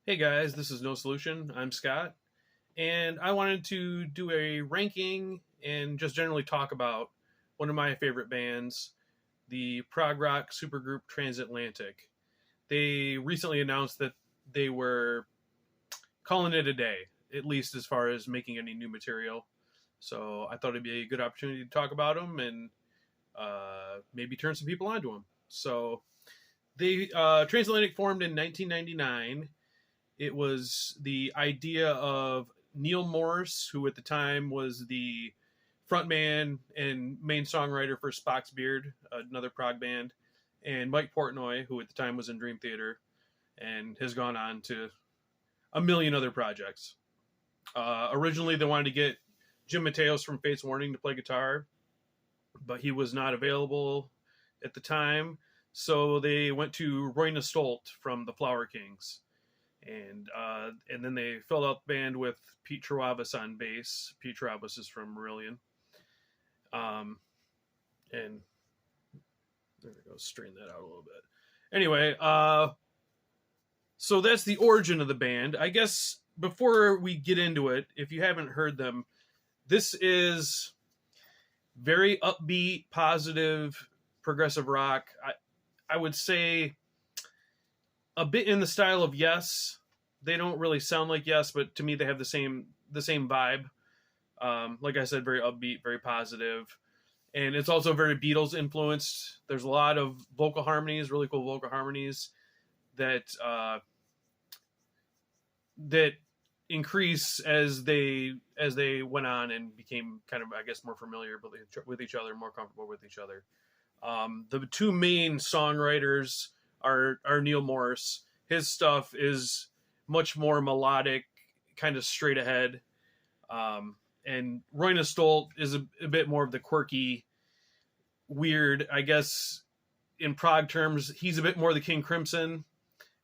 Hey guys, this is No Solution. I'm Scott, and I wanted to do a ranking and just generally talk about one of my favorite bands, the prog rock supergroup Transatlantic. They recently announced that they were calling it a day, at least as far as making any new material. So I thought it'd be a good opportunity to talk about them and maybe turn some people onto them. So they Transatlantic formed in 1999. It was the idea of Neil Morse, who at the time was the frontman and main songwriter for Spock's Beard, another prog band, and Mike Portnoy, who at the time was in Dream Theater and has gone on to a million other projects. Originally, they wanted to get Jim Mateos from Fates Warning to play guitar, but he was not available at the time. So they went to Roy Nastolt from the Flower Kings, and then they filled out the band with Pete Travis on bass. Pete Travis is from Marillion. And there we go, straighten that out a little bit. Anyway, so that's the origin of the band. I guess before we get into it, if you haven't heard them, this is very upbeat, positive, progressive rock. I would say a bit in the style of Yes. They don't really sound like Yes, but to me they have the same vibe. Like I said, very upbeat, very positive, and it's also very Beatles influenced. There's a lot of vocal harmonies, really cool vocal harmonies that that increase as they went on and became kind of, I guess, more familiar with each other, more comfortable with each other. The two main songwriters are Neil Morse. His stuff is much more melodic, kind of straight ahead. And Roy Nastolt is a bit more of the quirky, weird, I guess, in prog terms, he's a bit more the King Crimson,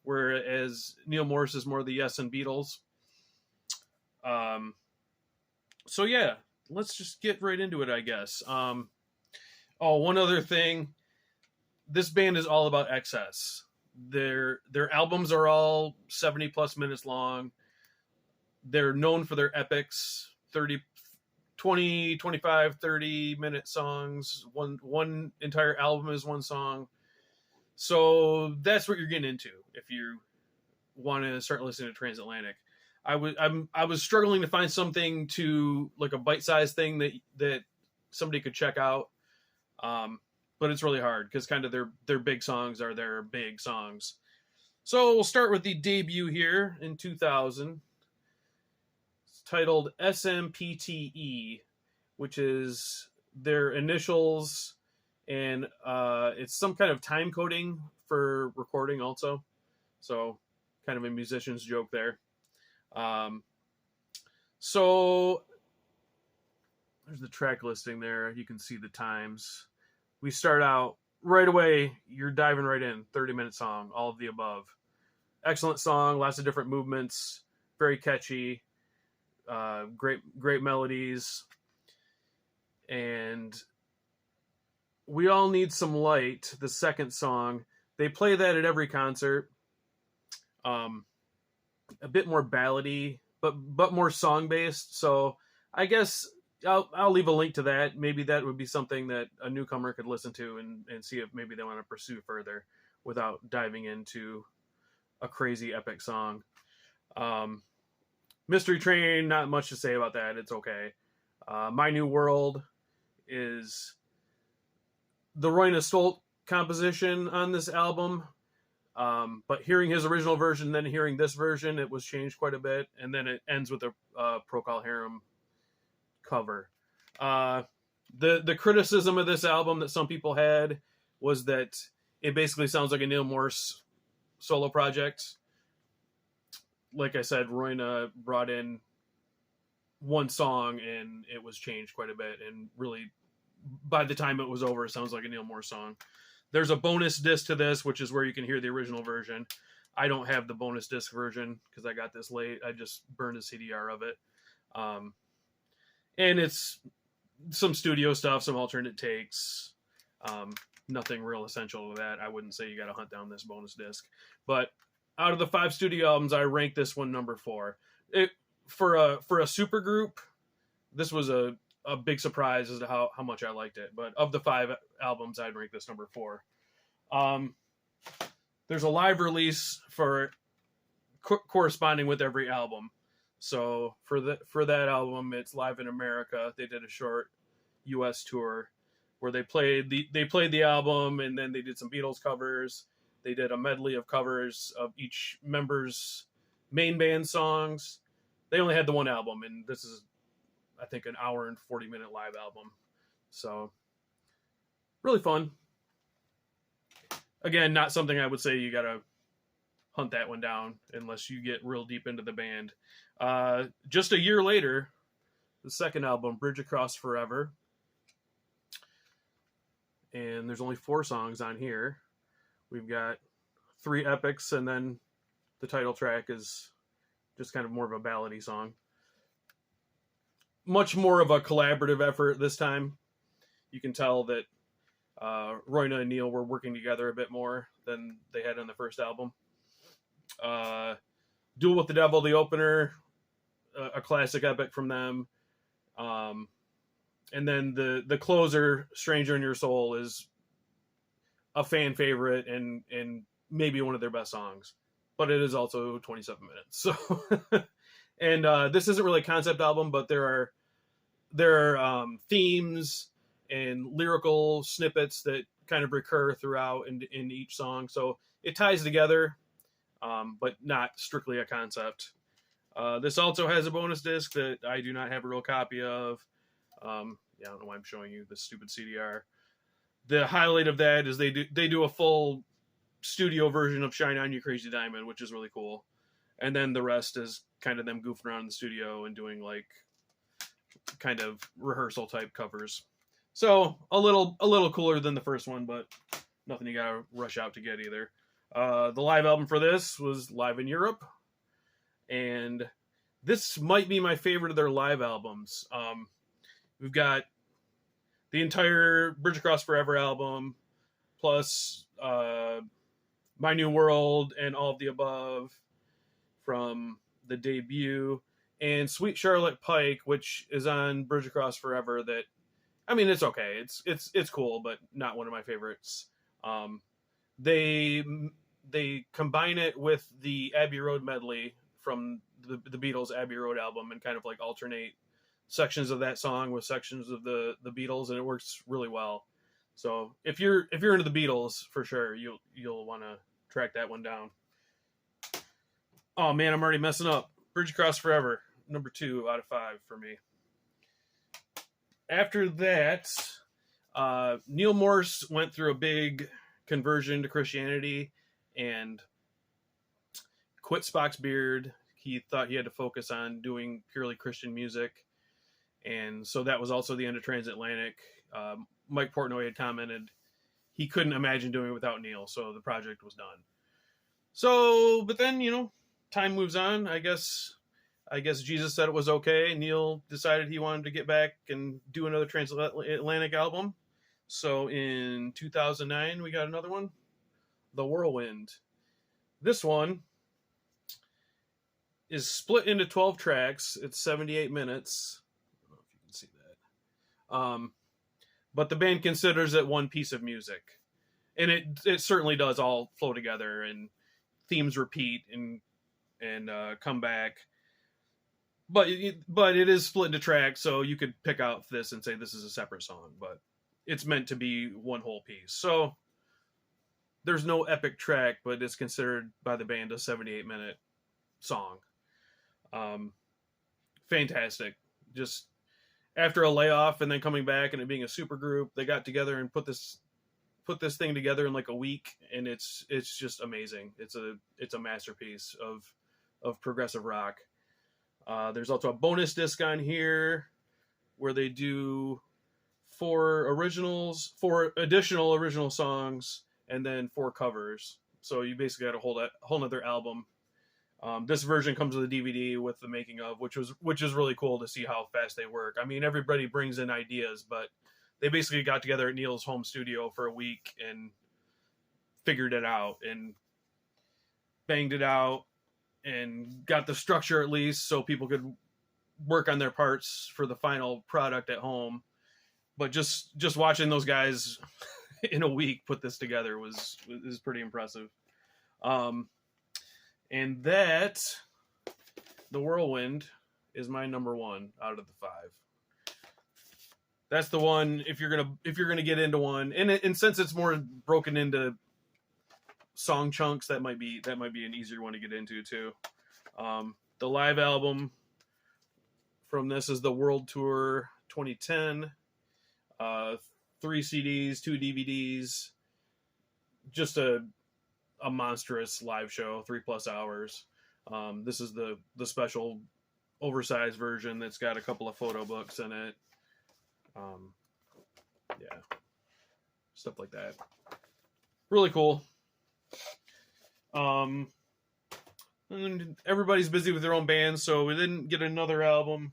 whereas Neil Morse is more the Yes and Beatles. So yeah, let's just get right into it, I guess. One other thing. This band is all about excess. Their albums are all 70 plus minutes long. They're known for their epics, 20, 25, 30-minute songs. One entire album is one song. So that's what you're getting into if you want to start listening to Transatlantic. I was struggling to find something to, like, a bite-sized thing that somebody could check out. But it's really hard because kind of their big songs are their big songs. So we'll start with the debut here in 2000. It's titled SMPTE, which is their initials, and it's some kind of time coding for recording also. So kind of a musician's joke there. So there's the track listing there. You can see the times. We start out right away. You're diving right in. 30-minute song, all of the above. Excellent song, lots of different movements, very catchy, great melodies, and We All Need Some Light, the second song. They play that at every concert. A bit more ballady, but more song based. So I guess I'll leave a link to that. Maybe that would be something that a newcomer could listen to and see if maybe they want to pursue further without diving into a crazy epic song. Mystery Train, not much to say about that. It's okay. My New World is the Roy Nastolt composition on this album. But hearing his original version, then hearing this version, it was changed quite a bit. And then it ends with a Procol Harum cover. The criticism of this album that some people had was that it basically sounds like a Neil Morse solo project. Like I said, Royna brought in one song and it was changed quite a bit, and really by the time it was over, it sounds like a Neil Morse song. There's a bonus disc to this, which is where you can hear the original version. I don't have the bonus disc version because I got this late. I just burned a CDR of it. And it's some studio stuff, some alternate takes. Nothing real essential to that. I wouldn't say you got to hunt down this bonus disc. But out of the 5 studio albums, I rank this one number 4. It for a supergroup, this was a big surprise as to how much I liked it. But of the 5 albums, I'd rank this number 4. There's a live release for corresponding with every album. So for that album, it's Live in America. They did a short U.S. tour where they played the album, and then they did some Beatles covers. They did a medley of covers of each member's main band songs. They only had the one album, and this is, I think, an hour and 40-minute live album. So really fun. Again, not something I would say you gotta hunt that one down unless you get real deep into the band. Just a year later, the second album, Bridge Across Forever. And there's only 4 songs on here. We've got 3 epics, and then the title track is just kind of more of a ballady song. Much more of a collaborative effort this time. You can tell that Royna and Neil were working together a bit more than they had on the first album. Duel with the Devil, the opener, a classic epic from them. And then the closer, Stranger in Your Soul, is a fan favorite and maybe one of their best songs. But it is also 27 minutes. So, and this isn't really a concept album, but there are themes and lyrical snippets that kind of recur throughout in each song. So it ties together, but not strictly a concept. This also has a bonus disc that I do not have a real copy of. I don't know why I'm showing you this stupid CDR. The highlight of that is they do a full studio version of Shine On You Crazy Diamond, which is really cool. And then the rest is kind of them goofing around in the studio and doing like kind of rehearsal type covers. So a little cooler than the first one, but nothing you gotta rush out to get either. The live album for this was Live in Europe, and this might be my favorite of their live albums. We've got the entire Bridge Across Forever album, plus My New World and All of the Above from the debut, and Sweet Charlotte Pike, which is on Bridge Across Forever. That, I mean, it's okay. It's cool, but not one of my favorites. They combine it with the Abbey Road medley from the Beatles' Abbey Road album and kind of like alternate sections of that song with sections of the Beatles, and it works really well. So if you're into the Beatles, for sure you'll want to track that one down. Oh man, I'm already messing up. Bridge Across Forever, number 2 out of 5 for me. After that, Neil Morse went through a big conversion to Christianity and quit Spock's Beard. He thought he had to focus on doing purely Christian music. And so that was also the end of Transatlantic. Mike Portnoy had commented he couldn't imagine doing it without Neil, so the project was done. So, but then, time moves on. I guess Jesus said it was okay. Neil decided he wanted to get back and do another Transatlantic album. So in 2009, we got another one, The Whirlwind. This one is split into 12 tracks. It's 78 minutes. I don't know if you can see that. But the band considers it one piece of music. And it certainly does all flow together, and themes repeat and come back. But it is split into tracks, so you could pick out this and say this is a separate song, but it's meant to be one whole piece. So there's no epic track, but it's considered by the band a 78-minute song. Fantastic. Just after a layoff and then coming back and it being a super group, they got together and put this thing together in like a week, and it's just amazing. It's a masterpiece of progressive rock. There's also a bonus disc on here where they do 4 additional original songs, and then 4 covers. So you basically got a whole nother album. This version comes with a DVD with the making of, which is really cool to see how fast they work. I mean, everybody brings in ideas, but they basically got together at Neil's home studio for a week and figured it out. And banged it out and got the structure at least so people could work on their parts for the final product at home. But just watching those guys in a week put this together was pretty impressive. And that, the Whirlwind, is my number one out of the 5. That's the one if you're gonna get into one, and since it's more broken into song chunks, that might be an easier one to get into too. The live album from this is the World Tour 2010. 3 CDs, 2 DVDs, just a monstrous live show, 3+ hours. This is the special oversized version that's got a couple of photo books in it. Yeah, stuff like that. Really cool. And everybody's busy with their own bands, so we didn't get another album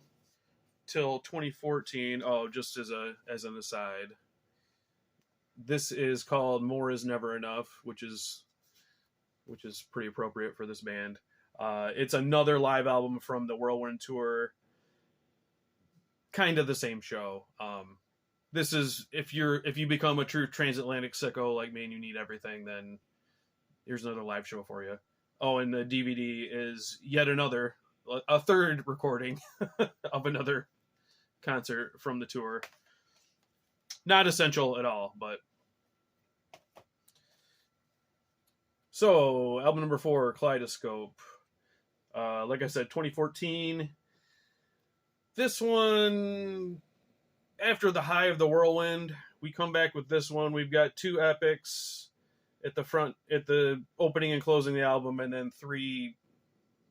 till 2014. Oh, just as an aside, this is called More Is Never Enough, which is pretty appropriate for this band. It's another live album from the Whirlwind Tour, kind of the same show. This is if you become a true Transatlantic sicko like me and you need everything, then here's another live show for you. Oh, and the DVD is yet a third recording of another concert from the tour. Not essential at all, but so album number 4, Kaleidoscope. Like I said, 2014. This one, after the high of the Whirlwind, we come back with this one. We've got 2 epics at the front, at the opening and closing the album, and then 3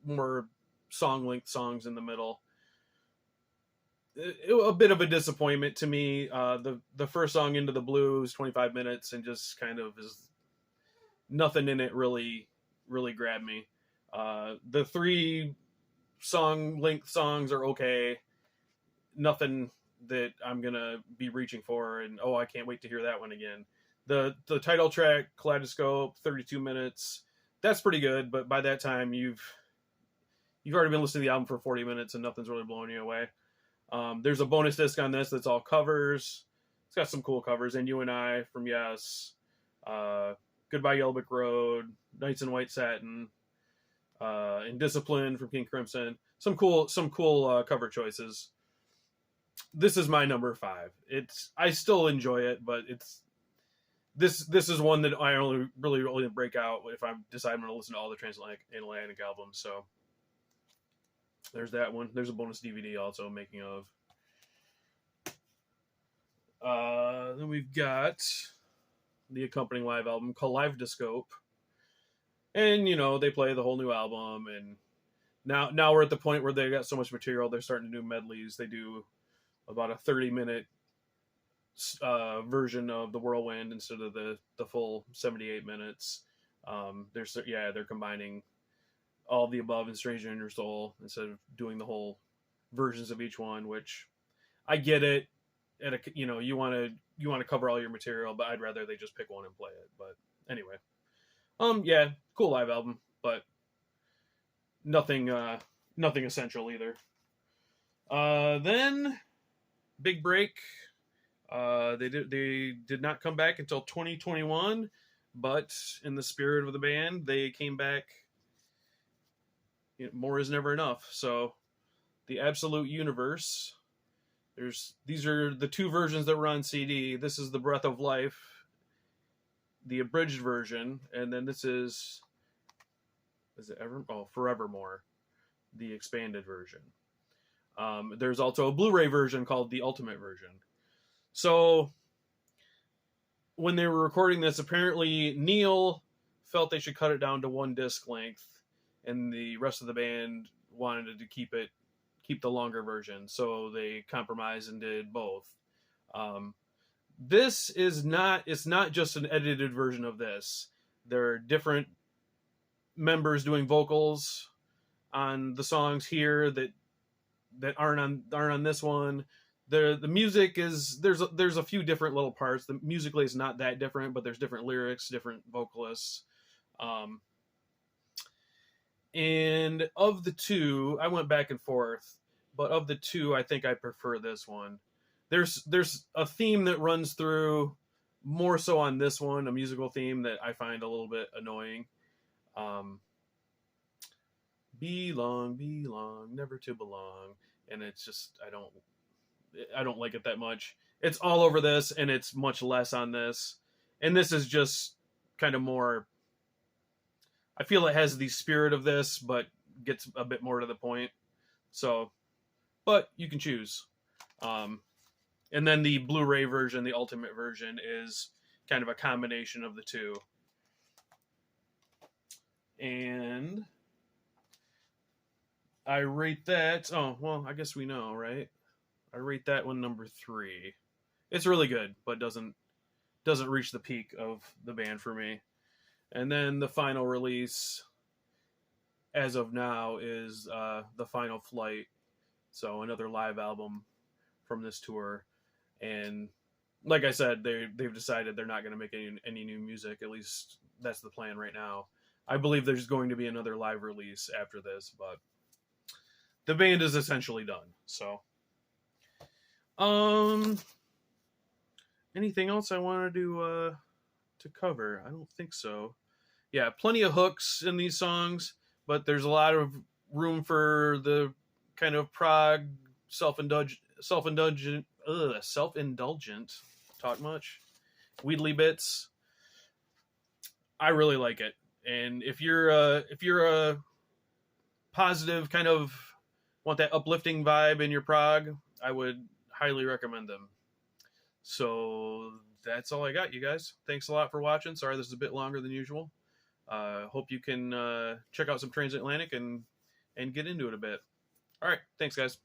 more song-length songs in the middle. A bit of a disappointment to me. The first song, Into the Blue, is 25 minutes and just kind of is nothing in it really grabbed me. The 3 song-length songs are okay. Nothing that I'm gonna be reaching for, and I can't wait to hear that one again. The title track, Kaleidoscope, 32 minutes. That's pretty good, but by that time you've already been listening to the album for 40 minutes and nothing's really blowing you away. There's a bonus disc on this that's all covers. It's got some cool covers. And You and I from Yes, Goodbye Yellow Brick Road, Nights in White Satin, Indiscipline from King Crimson. Some cool cover choices. This is my number 5. I still enjoy it, but this is one that I only break out if I decide I'm going to listen to all the Transatlantic albums. So there's that one. There's a bonus DVD also, making of. Then we've got the accompanying live album, Kaleidoscope. And, they play the whole new album. And now we're at the point where they got so much material, they're starting to do medleys. They do about a 30-minute version of the Whirlwind instead of the full 78 minutes. They're combining All of the Above and Stranger in Your Soul instead of doing the whole versions of each one, which I get it. You want to cover all your material, but I'd rather they just pick one and play it. But anyway, cool live album, but nothing essential either. Then big break. They did not come back until 2021, but in the spirit of the band, they came back. More Is Never Enough. So the Absolute Universe. These are the 2 versions that were on CD. This is the Breath of Life, the abridged version, and then this is it Forevermore, the expanded version. There's also a Blu-ray version called the Ultimate Version. So when they were recording this, apparently Neil felt they should cut it down to 1 disc length, and the rest of the band wanted to keep the longer version. So they compromised and did both. It's not just an edited version of this. There are different members doing vocals on the songs here that aren't on this one. The music is there's a few different little parts. The musically is not that different, but there's different lyrics, different vocalists. And of the two, I went back and forth, but of the two, I think I prefer this one. There's a theme that runs through more so on this one, a musical theme that I find a little bit annoying. Um, belong, belong, never to belong, and it's just I don't like it that much. It's all over this, and it's much less on this, and this is just kind of more. I feel it has the spirit of this, but gets a bit more to the point. So, but you can choose. And then the Blu-ray version, the ultimate version, is kind of a combination of the two. And I rate that. Oh, well, I guess we know, right? I rate that one number 3. It's really good, but doesn't reach the peak of the band for me. And then the final release, as of now, is The Final Flight. So another live album from this tour. And like I said, they've decided they're not going to make any new music. At least that's the plan right now. I believe there's going to be another live release after this, but the band is essentially done. So, anything else I wanted to cover? I don't think so. Yeah, plenty of hooks in these songs, but there's a lot of room for the kind of prog self-indulgent talk much Wheedly bits. I really like it, and if you're a positive kind of want that uplifting vibe in your prog, I would highly recommend them. So that's all I got, you guys. Thanks a lot for watching. Sorry this is a bit longer than usual. Hope you can check out some Transatlantic and get into it a bit. All right, thanks guys.